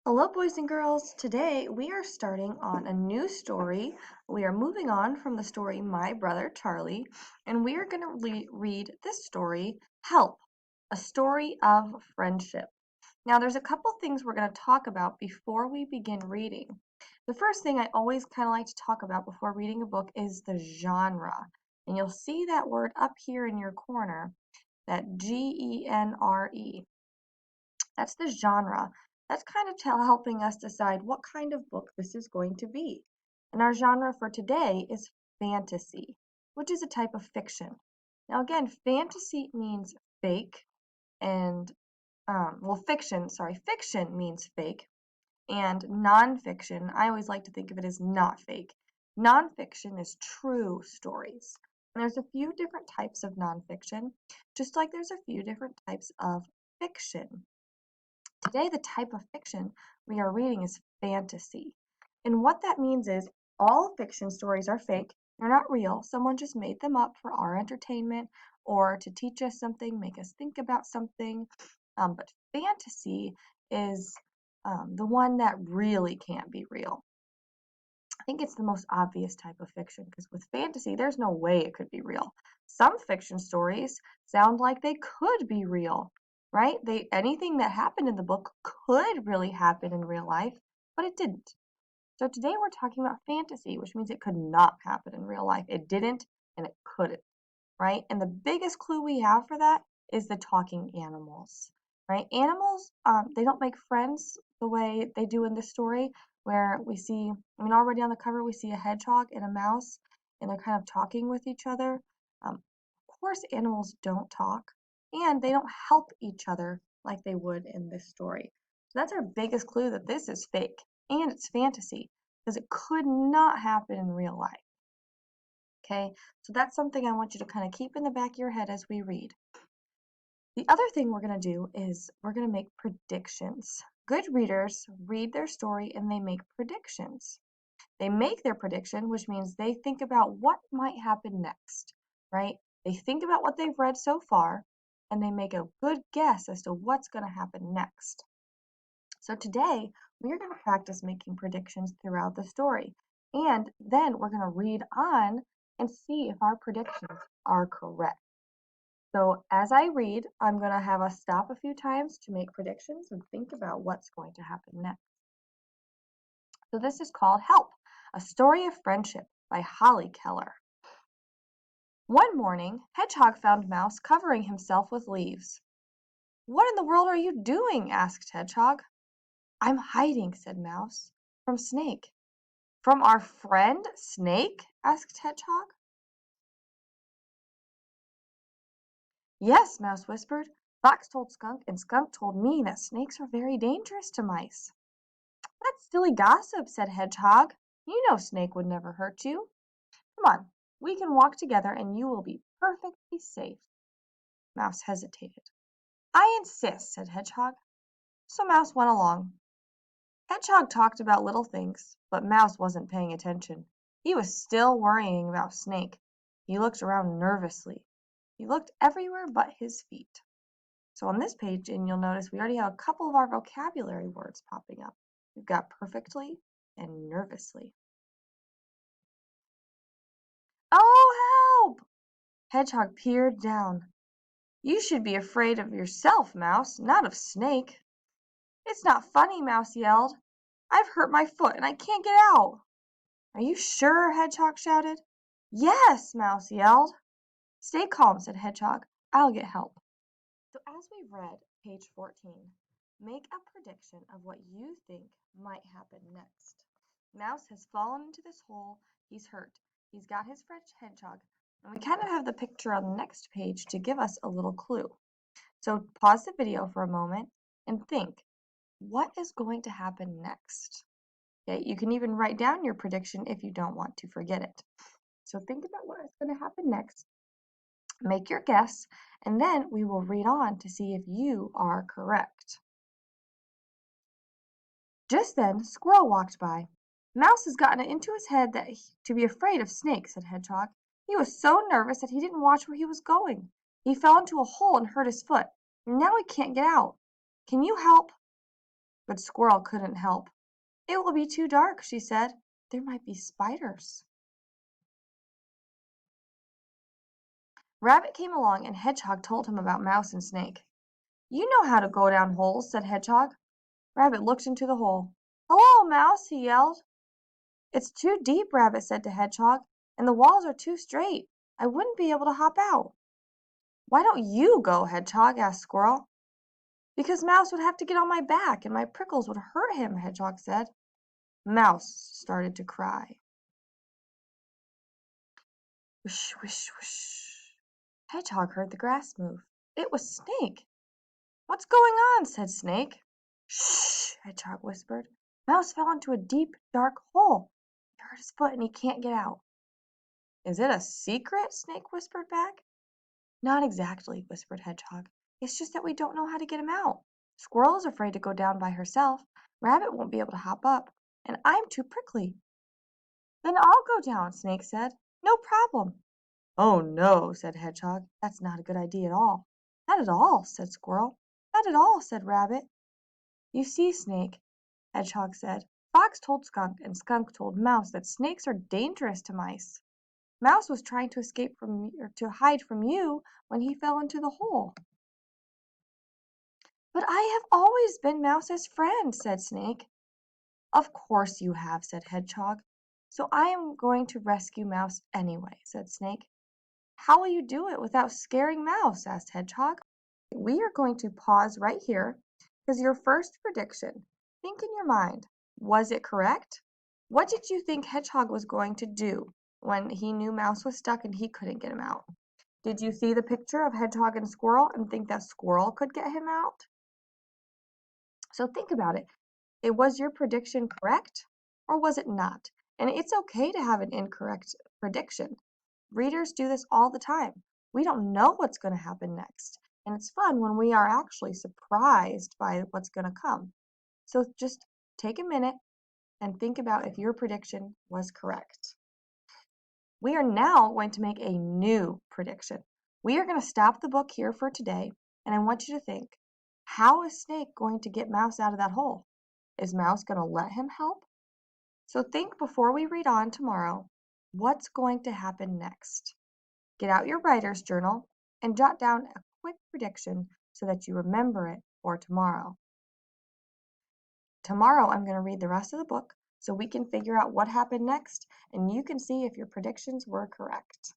Hello, boys and girls. Today we are starting on a new story. We are moving on from the story My Brother Charlie, and we are going to read this story, Help, a story of friendship. Now, there's a couple things we're going to talk about before we begin reading. The first thing I always kind of like to talk about before reading a book is the genre. And you'll see that word up here in your corner, that Genre. That's the genre. That's kind of helping us decide what kind of book this is going to be. And our genre for today is fantasy, which is a type of fiction. Now, again, fantasy means fake, and fiction means fake, and nonfiction, I always like to think of it as not fake. Nonfiction is true stories. And there's a few different types of nonfiction, just like there's a few different types of fiction. Today, the type of fiction we are reading is fantasy. And what that means is all fiction stories are fake. They're not real. Someone just made them up for our entertainment or to teach us something, make us think about something. But fantasy is the one that really can't be real. I think it's the most obvious type of fiction because with fantasy, there's no way it could be real. Some fiction stories sound like they could be real, right? Anything that happened in the book could really happen in real life, but it didn't. So today we're talking about fantasy, which means it could not happen in real life. It didn't and it couldn't, right? And the biggest clue we have for that is the talking animals, right? Animals, they don't make friends the way they do in this story, where we see, already on the cover we see a hedgehog and a mouse, and they're kind of talking with each other. Of course, animals don't talk, and they don't help each other like they would in this story. So that's our biggest clue that this is fake, and it's fantasy, because it could not happen in real life. Okay, so that's something I want you to kind of keep in the back of your head as we read. The other thing we're going to do is we're going to make predictions. Good readers read their story and they make predictions. They make their prediction, which means they think about what might happen next, right? They think about what they've read so far and they make a good guess as to what's going to happen next. So today, we're going to practice making predictions throughout the story. And then we're going to read on and see if our predictions are correct. So as I read, I'm going to have us stop a few times to make predictions and think about what's going to happen next. So this is called Help, a Story of Friendship by Holly Keller. One morning, Hedgehog found Mouse covering himself with leaves. "What in the world are you doing?" asked Hedgehog. "I'm hiding," said Mouse. "From Snake." "From our friend, Snake?" asked Hedgehog. "Yes," Mouse whispered. "Fox told Skunk, and Skunk told me that snakes are very dangerous to mice." "That's silly gossip," said Hedgehog. "You know Snake would never hurt you. Come on, we can walk together and you will be perfectly safe." Mouse hesitated. "I insist," said Hedgehog. So Mouse went along. Hedgehog talked about little things, but Mouse wasn't paying attention. He was still worrying about Snake. He looked around nervously. He looked everywhere but his feet. So on this page, and you'll notice we already have a couple of our vocabulary words popping up. We've got perfectly and nervously. "Oh, help!" Hedgehog peered down. "You should be afraid of yourself, Mouse, not of Snake." "It's not funny," Mouse yelled. "I've hurt my foot and I can't get out." "Are you sure?" Hedgehog shouted. "Yes," Mouse yelled. "Stay calm," said Hedgehog. "I'll get help." So as we read page 14, make a prediction of what you think might happen next. Mouse has fallen into this hole. He's hurt. He's got his friend Hedgehog. And we kind of have the picture on the next page to give us a little clue. So pause the video for a moment and think, what is going to happen next? Okay, you can even write down your prediction if you don't want to forget it. So think about what is going to happen next. Make your guess, and then we will read on to see if you are correct. Just then, Squirrel walked by. "Mouse has gotten it into his head to be afraid of Snake," said Hedgehog. "He was so nervous that he didn't watch where he was going. He fell into a hole and hurt his foot, and now he can't get out. Can you help?" But Squirrel couldn't help. "It will be too dark," she said. "There might be spiders." Rabbit came along and Hedgehog told him about Mouse and Snake. "You know how to go down holes," said Hedgehog. Rabbit looked into the hole. "Hello, Mouse," he yelled. "It's too deep," Rabbit said to Hedgehog, "and the walls are too straight. I wouldn't be able to hop out." "Why don't you go, Hedgehog?" asked Squirrel. "Because Mouse would have to get on my back, and my prickles would hurt him," Hedgehog said. Mouse started to cry. Whoosh, whoosh, whoosh. Hedgehog heard the grass move. It was Snake. "What's going on?" said Snake. "Shh!" Hedgehog whispered. "Mouse fell into a deep, dark hole. He hurt his foot and he can't get out." "Is it a secret?" Snake whispered back. "Not exactly," whispered Hedgehog. "It's just that we don't know how to get him out. Squirrel is afraid to go down by herself. Rabbit won't be able to hop up. And I'm too prickly." "Then I'll go down," Snake said. "No problem." "Oh, no," said Hedgehog. "That's not a good idea at all." "Not at all," said Squirrel. "Not at all," said Rabbit. "You see, Snake," Hedgehog said, "Fox told Skunk and Skunk told Mouse that snakes are dangerous to mice. Mouse was trying to escape from or to hide from you when he fell into the hole." "But I have always been Mouse's friend," said Snake. "Of course you have," said Hedgehog. "So I am going to rescue Mouse anyway," said Snake. "How will you do it without scaring Mouse?" asked Hedgehog. "We are going to pause right here because your first prediction, think in your mind, was it correct? What did you think Hedgehog was going to do when he knew Mouse was stuck and he couldn't get him out? Did you see the picture of Hedgehog and Squirrel and think that Squirrel could get him out? So think about it. Was your prediction correct or was it not? And it's okay to have an incorrect prediction. Readers do this all the time. We don't know what's going to happen next. And it's fun when we are actually surprised by what's going to come. So just take a minute and think about if your prediction was correct. We are now going to make a new prediction. We are going to stop the book here for today, and I want you to think, how is Snake going to get Mouse out of that hole? Is Mouse going to let him help? So think before we read on tomorrow, what's going to happen next? Get out your writer's journal and jot down a quick prediction so that you remember it for tomorrow. Tomorrow I'm going to read the rest of the book so we can figure out what happened next and you can see if your predictions were correct.